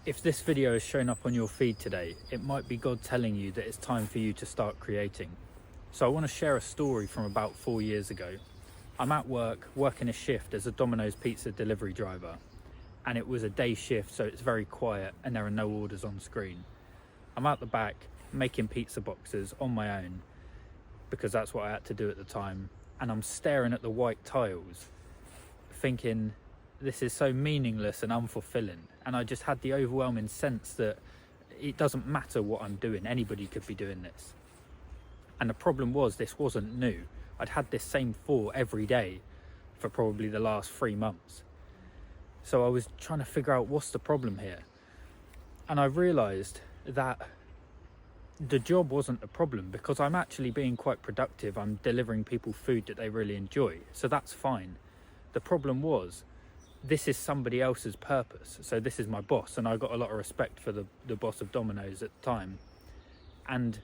If this video has shown up on your feed today, it might be God telling you that it's time for you to start creating. So I want to share a story from about 4 years ago. I'm at work, working a shift as a Domino's pizza delivery driver, and it was a day shift, so it's very quiet and there are no orders on screen. I'm out the back making pizza boxes on my own because that's what I had to do at the time, and I'm staring at the white tiles thinking, this is so meaningless and unfulfilling. And I just had the overwhelming sense that it doesn't matter what I'm doing, anybody could be doing this. And the problem was, this wasn't new. I'd had this same thought every day for probably the last 3 months. So I was trying to figure out what's the problem here. And I realized that the job wasn't the problem, because I'm actually being quite productive. I'm delivering people food that they really enjoy, so that's fine. The problem was, this is somebody else's purpose. So this is my boss, and I got a lot of respect for the boss of Domino's at the time, and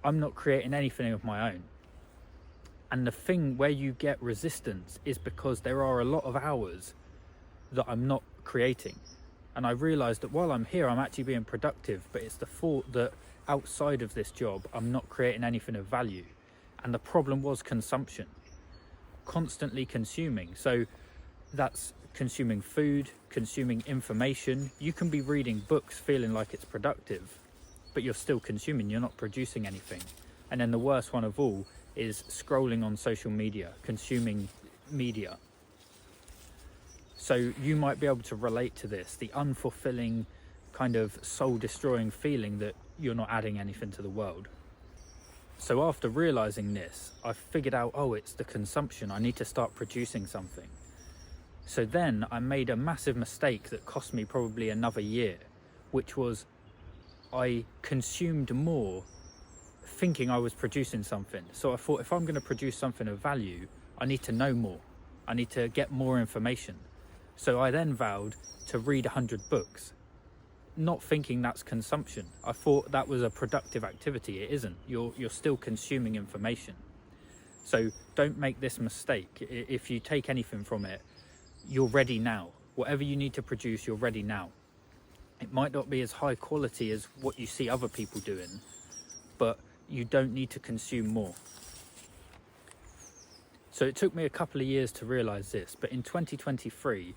I'm not creating anything of my own. And the thing where you get resistance is because there are a lot of hours that I'm not creating. And I realized that while I'm here, I'm actually being productive, but it's the thought that outside of this job I'm not creating anything of value. And the problem was consumption, constantly consuming. So that's consuming food, consuming information. You can be reading books feeling like it's productive, but you're still consuming, you're not producing anything. And then the worst one of all is scrolling on social media, consuming media. So you might be able to relate to this, the unfulfilling, kind of soul-destroying feeling that you're not adding anything to the world. So after realizing this, I figured out, oh, it's the consumption. I need to start producing something. So then I made a massive mistake that cost me probably another year, which was I consumed more thinking I was producing something. So I thought, if I'm going to produce something of value, I need to know more. I need to get more information. So I then vowed to read 100 books, not thinking that's consumption. I thought that was a productive activity. It isn't. You're still consuming information. So don't make this mistake. If you take anything from it, you're ready now. Whatever you need to produce, you're ready now. It might not be as high quality as what you see other people doing, but you don't need to consume more. So it took me a couple of years to realize this, but in 2023,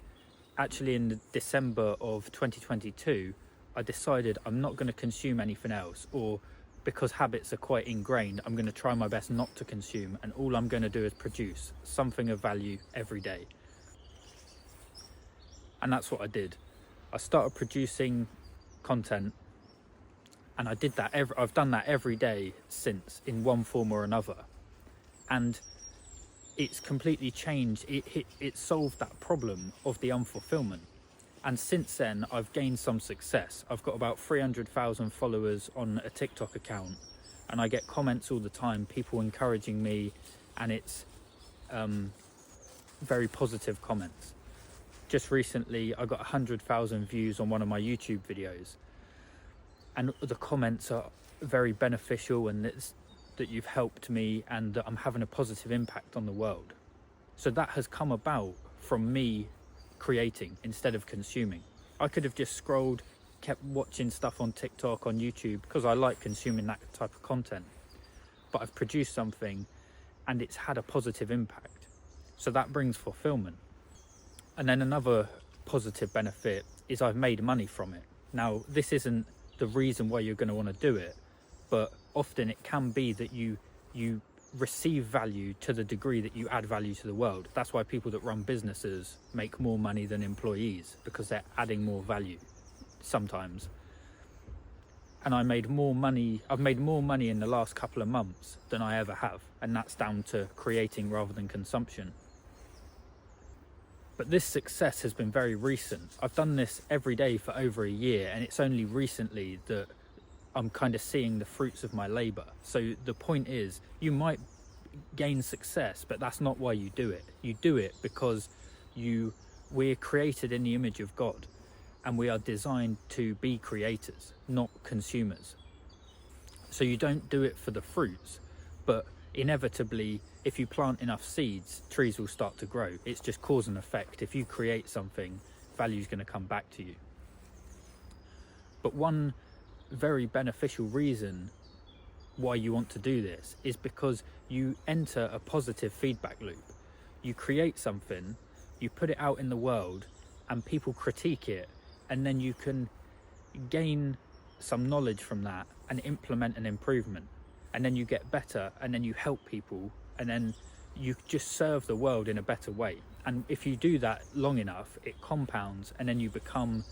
actually in December of 2022, I decided I'm not going to consume anything else, or because habits are quite ingrained, I'm going to try my best not to consume, and all I'm going to do is produce something of value every day. And that's what I did. I started producing content, and I did that I've done that every day since, in one form or another. And it's completely changed. It solved that problem of the unfulfillment. And since then, I've gained some success. I've got about 300,000 followers on a TikTok account, and I get comments all the time, people encouraging me, and it's very positive comments. Just recently, I got 100,000 views on one of my YouTube videos, and the comments are very beneficial, and it's that you've helped me and that I'm having a positive impact on the world. So that has come about from me creating instead of consuming. I could have just scrolled, kept watching stuff on TikTok, on YouTube, because I like consuming that type of content. But I've produced something and it's had a positive impact. So that brings fulfillment. And then another positive benefit is I've made money from it. Now, this isn't the reason why you're going to want to do it, but often it can be that you receive value to the degree that you add value to the world. That's why people that run businesses make more money than employees, because they're adding more value sometimes. And I've made more money in the last couple of months than I ever have, and that's down to creating rather than consumption. But this success has been very recent. I've done this every day for over a year, and it's only recently that I'm kind of seeing the fruits of my labor. So the point is, you might gain success, but that's not why you do it. You do it because we're created in the image of God, and we are designed to be creators, not consumers. So you don't do it for the fruits, but inevitably, if you plant enough seeds, trees will start to grow. It's just cause and effect. If you create something, value is going to come back to you. But one very beneficial reason why you want to do this is because you enter a positive feedback loop. You create something, you put it out in the world, and people critique it, and then you can gain some knowledge from that and implement an improvement, and then you get better, and then you help people, and then you just serve the world in a better way. And if you do that long enough, it compounds, and then you become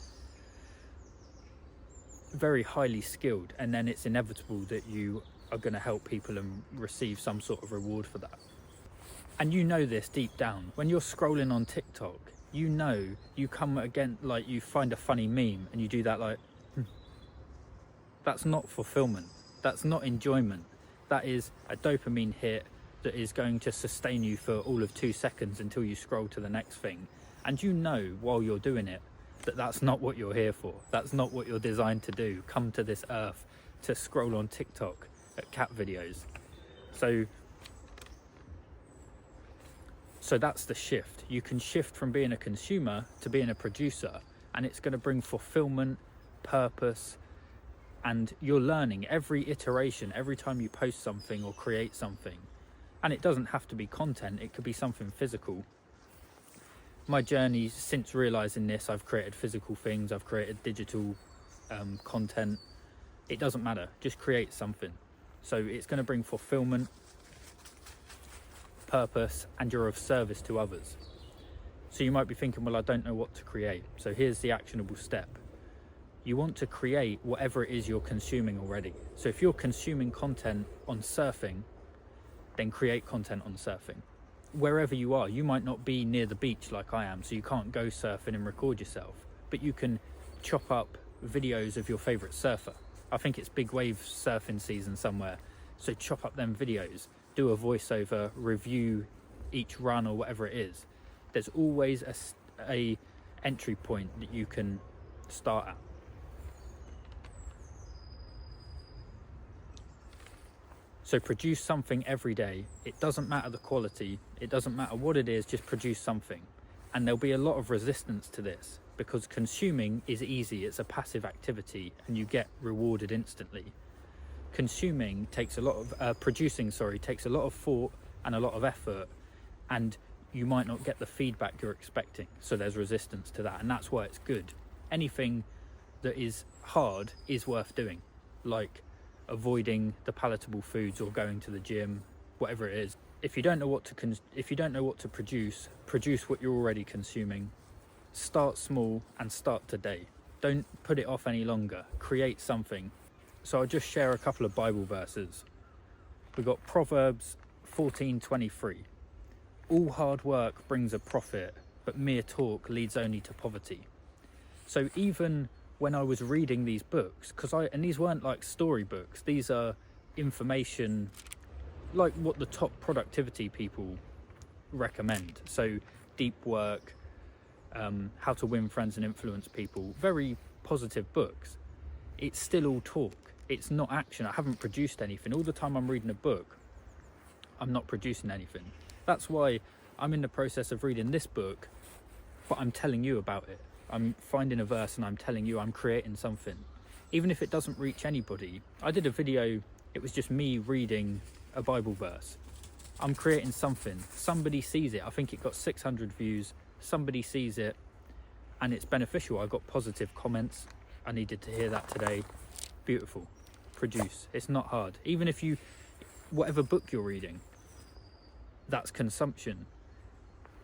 very highly skilled, and then it's inevitable that you are going to help people and receive some sort of reward for that. And you know this deep down. When you're scrolling on TikTok, you know, you come again, like you find a funny meme and you do that, like, that's not fulfillment. That's not enjoyment. That is a dopamine hit that is going to sustain you for all of 2 seconds until you scroll to the next thing. And you know while you're doing it that that's not what you're here for. That's not what you're designed to do. Come to this earth to scroll on TikTok at cat videos. So that's the shift. You can shift from being a consumer to being a producer, and it's going to bring fulfillment, purpose, and you're learning every iteration, every time you post something or create something. And it doesn't have to be content, it could be something physical. My journey since realizing this, I've created physical things, I've created digital content. It doesn't matter, just create something. So it's going to bring fulfillment, purpose, and you're of service to others. So you might be thinking, well, I don't know what to create. So here's the actionable step. You want to create whatever it is you're consuming already. So if you're consuming content on surfing, then create content on surfing. Wherever you are, you might not be near the beach like I am, so you can't go surfing and record yourself, but you can chop up videos of your favorite surfer. I think it's big wave surfing season somewhere, so chop up them videos, do a voiceover, review each run or whatever it is. There's always a entry point that you can start at. So produce something every day. It doesn't matter the quality, it doesn't matter what it is, just produce something. And there'll be a lot of resistance to this because consuming is easy, it's a passive activity and you get rewarded instantly. Producing takes a lot of thought and a lot of effort, and you might not get the feedback you're expecting. So there's resistance to that, and that's why it's good. Anything that is hard is worth doing, like avoiding the palatable foods or going to the gym, whatever it is. If you don't know what to produce what you're already consuming. Start small and start today. Don't put it off any longer. Create something. So I'll just share a couple of Bible verses. We've got Proverbs 14:23. All hard work brings a profit, but mere talk leads only to poverty. So even when I was reading these books, and these weren't like storybooks, these are information like what the top productivity people recommend. So Deep Work, How to Win Friends and Influence People, very positive books. It's still all talk, it's not action. I haven't produced anything. All the time I'm reading a book, I'm not producing anything. That's why I'm in the process of reading this book, but I'm telling you about it. I'm finding a verse and I'm telling you I'm creating something. Even if it doesn't reach anybody. I did a video, it was just me reading a Bible verse. I'm creating something. Somebody sees it. I think it got 600 views. Somebody sees it and it's beneficial. I got positive comments. I needed to hear that today. Beautiful. Produce. It's not hard. Even if whatever book you're reading, that's consumption.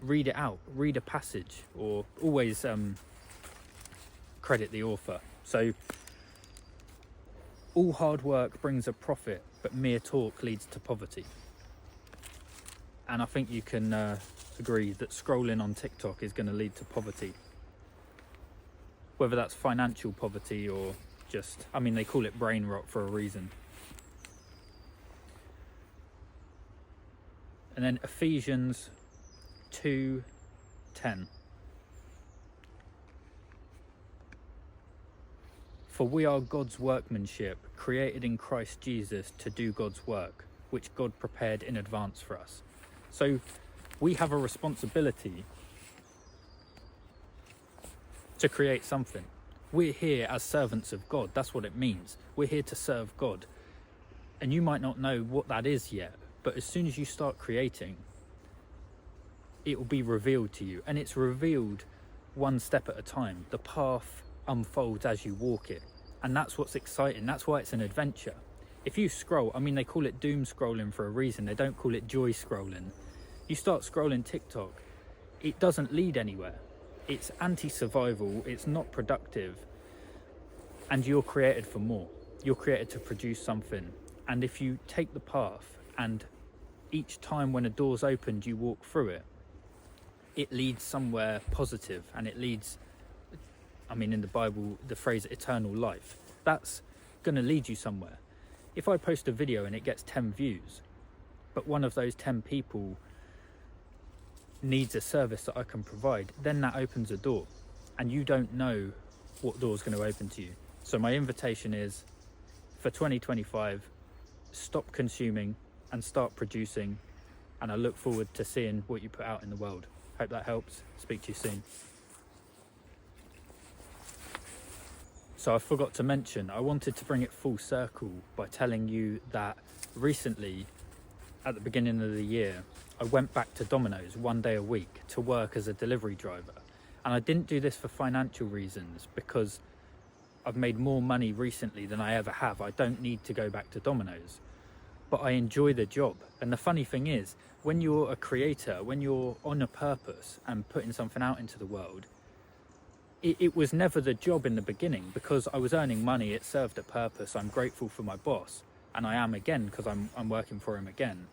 Read it out. Read a passage, or always credit the author. So all hard work brings a profit, but mere talk leads to poverty. And I think you can agree that scrolling on TikTok is going to lead to poverty. Whether that's financial poverty or just, I mean, they call it brain rot for a reason. And then Ephesians 2:10. For we are God's workmanship, created in Christ Jesus to do God's work, which God prepared in advance for us. So we have a responsibility to create something. We're here as servants of God. That's what it means. We're here to serve God. And you might not know what that is yet, but as soon as you start creating, it will be revealed to you. And it's revealed one step at a time. The path unfolds as you walk it. And that's what's exciting. That's why it's an adventure. If you scroll, I mean, they call it doom scrolling for a reason. They don't call it joy scrolling. You start scrolling TikTok, it doesn't lead anywhere. It's anti-survival, it's not productive, and you're created for more. You're created to produce something. And if you take the path, and each time when a door's opened, you walk through it, it leads somewhere positive, and it leads, I mean, in the Bible, the phrase eternal life. That's going to lead you somewhere. If I post a video and it gets 10 views, but one of those 10 people needs a service that I can provide, then that opens a door, and you don't know what door's going to open to you. So my invitation is, for 2025, stop consuming and start producing, and I look forward to seeing what you put out in the world. Hope that helps. Speak to you soon. So I forgot to mention, I wanted to bring it full circle by telling you that recently, at the beginning of the year, I went back to Domino's 1 day a week to work as a delivery driver. And I didn't do this for financial reasons, because I've made more money recently than I ever have. I don't need to go back to Domino's, but I enjoy the job. And the funny thing is, when you're a creator, when you're on a purpose and putting something out into the world, it was never the job in the beginning, because I was earning money, it served a purpose. I'm grateful for my boss, and I am again, because I'm working for him again.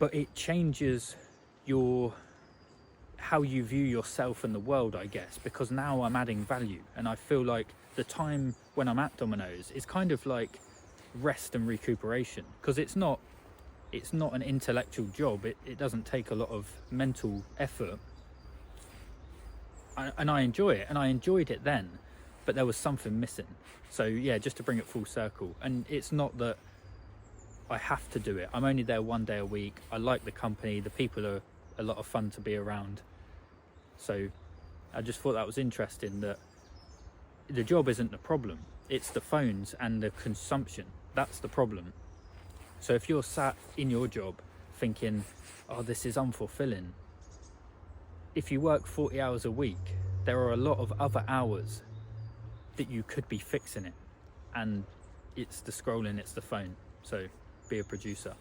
But it changes how you view yourself and the world, I guess, because now I'm adding value, and I feel like the time when I'm at Domino's is kind of like rest and recuperation, because it's not an intellectual job. It doesn't take a lot of mental effort. And I enjoy it, and I enjoyed it then, but there was something missing. So yeah, just to bring it full circle. And it's not that I have to do it. I'm only there 1 day a week. I like the company. The people are a lot of fun to be around. So I just thought that was interesting, that the job isn't the problem. It's the phones and the consumption. That's the problem. So if you're sat in your job thinking, oh, this is unfulfilling, if you work 40 hours a week, there are a lot of other hours that you could be fixing it. And it's the scrolling, it's the phone. So be a producer.